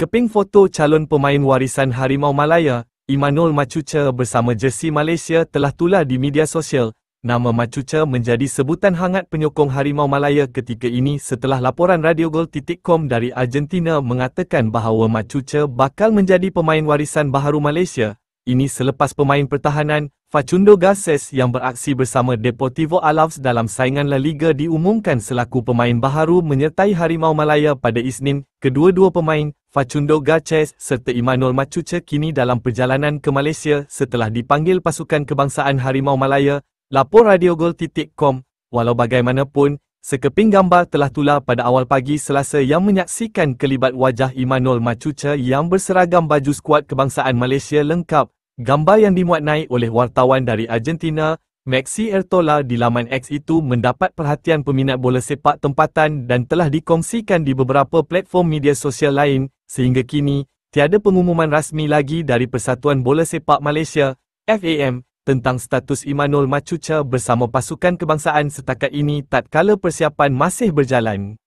Sekeping foto calon pemain warisan Harimau Malaya, Emmanuel Machuca bersama jersey Malaysia telah tular di media sosial. Nama Machuca menjadi sebutan hangat penyokong Harimau Malaya ketika ini setelah laporan RadioGol.com dari Argentina mengatakan bahawa Machuca bakal menjadi pemain warisan baharu Malaysia. Ini selepas pemain pertahanan Facundo Garces yang beraksi bersama Deportivo Alaves dalam saingan La Liga diumumkan selaku pemain baharu menyertai Harimau Malaya pada Isnin. Kedua-dua pemain, Facundo Garces serta Emmanuel Machuca kini dalam perjalanan ke Malaysia setelah dipanggil pasukan kebangsaan Harimau Malaya, lapor RadioGol.com. Walau bagaimanapun, sekeping gambar telah tular pada awal pagi Selasa yang menyaksikan kelibat wajah Emmanuel Machuca yang berseragam baju skuad kebangsaan Malaysia lengkap. Gambar yang dimuat naik oleh wartawan dari Argentina, Maxi Ertola di laman X itu mendapat perhatian peminat bola sepak tempatan dan telah dikongsikan di beberapa platform media sosial lain. Sehingga kini, tiada pengumuman rasmi lagi dari Persatuan Bola Sepak Malaysia, FAM, tentang status Emmanuel Machuca bersama pasukan kebangsaan setakat ini tatkala persiapan masih berjalan.